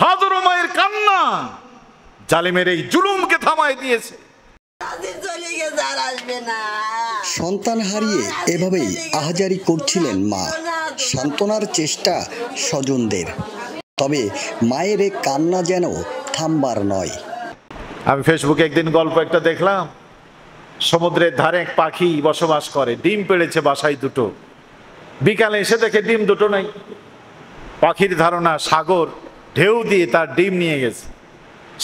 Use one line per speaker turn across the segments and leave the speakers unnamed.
হাজারো মায়ের কান্না জালিমের এই জুলুমকে থামায় দিয়েছে।
সন্তান হারিয়ে এভাবেই আহাজারি করছিলেন মা। সান্ত্বনার চেষ্টা স্বজনদের, তবে মায়ের এ কান্না যেন থামবার নয়।
আমি ফেসবুকে একদিন গল্প একটা দেখলাম, সমুদ্রের ধারে এক পাখি বসবাস করে, ডিম পেড়েছে বাসায় দুটো। বিকালে এসে দেখে ডিম দুটো নাই। পাখির ধারণা সাগর ঢেউ দিয়ে তার ডিম নিয়ে গেছে।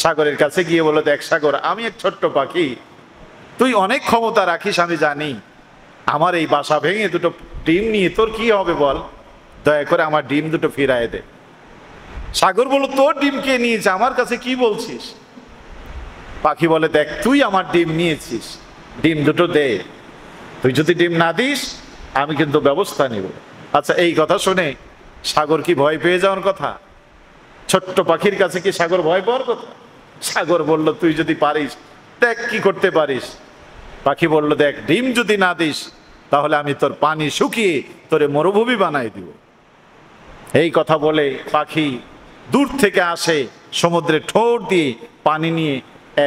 সাগরের কাছে গিয়ে বলল, দেখ সাগর, আমি এক ছোট্ট পাখি, তুই অনেক ক্ষমতা রাখিস আমি জানি, আমার এই বাসা ভেঙে দুটো ডিম নিয়ে তোর কি হবে বল, দয়া করে আমার ডিম দুটো ফিরায় দে। সাগর বলল, তোর ডিম কে নিয়েছে, আমার কাছে কি বলছিস? পাখি বলে, দেখ তুই আমার ডিম নিয়েছিস, ডিম দুটো দে, তুই যদি ডিম না দিস আমি কিন্তু ব্যবস্থা নিব। আচ্ছা, এই কথা শুনে সাগর কি ভয় পেয়ে যাওয়ার কথা? ছোট্ট পাখির কাছে কি সাগর ভয় পাওয়ার কথা? সাগর বলল, তুই যদি পারিস দেখ কি করতে পারিস। পাখি বলল, দেখ ডিম যদি না দিস তাহলে আমি তোর পানি শুকিয়ে তোরে মরুভূমি বানাই দিব। এই কথা বলে পাখি দূর থেকে আসে, সমুদ্রে ঠোঁট দিয়ে পানি নিয়ে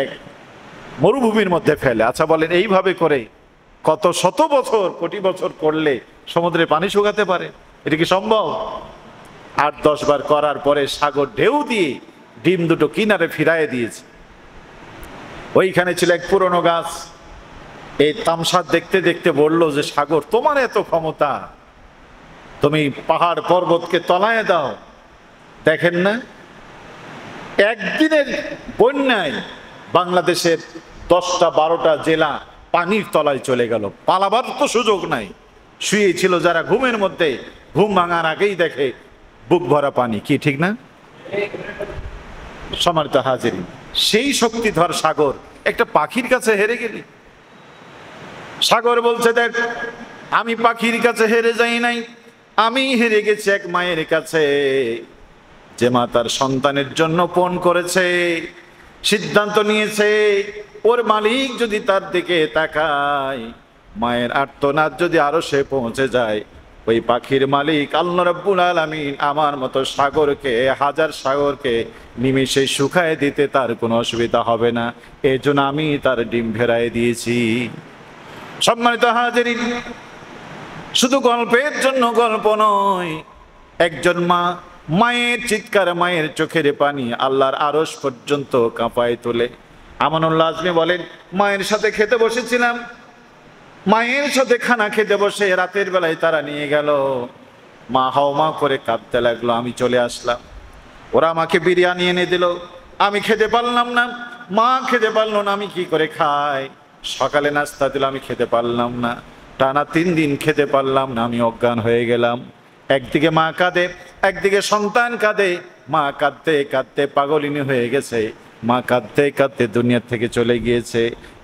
এক মরুভূমির মধ্যে ফেলে। আচ্ছা বলেন, এইভাবে করে কত শত বছর কোটি বছর করলে সমুদ্রে পানি শুকাতে পারে? এটা কি সম্ভব? 8-10 বার করার পরে সাগর ঢেউ দিয়ে ডিম দুটো কিনারে ফিরায় দিয়েছে। ওইখানে ছিল এক পুরনো গাছ। এই তামসা দেখতে দেখতে বলল যে, সাগর তোমার এত ক্ষমতা, তুমি পাহাড় পর্বতকে তলায় দাও। দেখেন না, একদিনের বন্যায় বাংলাদেশের 10টা-12টা জেলা পানির তলায় চলে গেল। পালাবার তো সুযোগ নাই। শুয়েছিল যারা ঘুমের মধ্যে, ঘুম ভাঙার আগেই দেখে বুক ভরা পানি। কি ঠিক না? সম্মানিত হাজিরিন, সেই শক্তিধর সাগর একটা পাখির কাছে হেরে গেলি। সাগর বলছে, দেখ আমি পাখির কাছে হেরে যাই নাই, আমি হেরে গেছি এক মায়ের কাছে, যে মা তার সন্তানের জন্য পণ করেছে, সিদ্ধান্ত নিয়েছে ওর মালিক যদি তার দিকে তাকায়, মায়ের আর্তনাদ যদি আরো সে পৌঁছে যায়, ওই পাখির মালিক আল্লাহ রাব্বুল আলামিন আমার মতো সাগরকে, হাজার সাগরকে নিমিষে শুকায় দিতে তার কোনো অসুবিধা হবে না। এই জন্য আমি তার ডিম ফেরাই দিয়েছি। সম্মানিত হাজিরিন, শুধু গল্পের জন্য গল্প নয়, একজন মা, মায়ের চিৎকার, মায়ের চোখের পানি আল্লাহর আরশ পর্যন্ত কাঁপায় তোলে। আমানুল্লাহ আজমি বলেন, মায়ের সাথে খেতে বসেছিলাম, মায়ের সাথে খানা খেতে বসে রাতের বেলায় তারা নিয়ে গেল, মা হাওমা করে কাঁদতে লাগলো, আমি চলে আসলাম। ওরা আমাকে বিরিয়ানি এনে দিল, আমি খেতে পারলাম না, মা খেতে পারলো না, আমি কি করে খাই? সকালে নাস্তা দিল, আমি খেতে পারলাম না, টানা 3 দিন খেতে পারলাম না, আমি অজ্ঞান হয়ে গেলাম। একদিকে মা কাঁদে, একদিকে সন্তান কাঁদে, মা কাঁদতে কাঁদতে পাগলিনী হয়ে গেছে, মা কাঁদতে কাঁদতে দুনিয়া থেকে চলে গিয়েছে।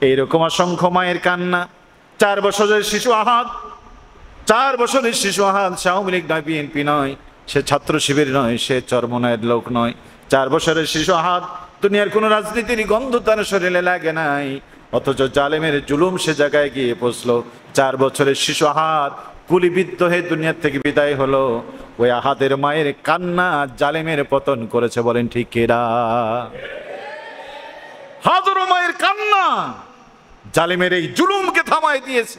এইরকম অসংখ্য মায়ের কান্না। 4 বছরের শিশু আহাদ, 4 বছরের শিশু আহাদ, সে আওয়ামী লীগ নয়, বিএনপি নয়, সে ছাত্র শিবির নয়, সে চরমনায়ের লোক নয়। 4 বছরের শিশু আহাদ, দুনিয়ার কোনো রাজনীতির গন্ধ তার শরীরে লাগে নাই, অথচ জালেমের জুলুম সে জায়গায় গিয়ে পৌঁছলো। 4 বছরের শিশু আহাদ গুলিবিদ্ধ হয়ে দুনিয়ার থেকে বিদায় হলো। ওই আহাদের মায়ের কান্না জালেমের পতন করেছে। বলেন ঠিক কিনা? হাজারো মায়ের কান্না জালেমের এই জুলুমকে থামায় দিয়েছে।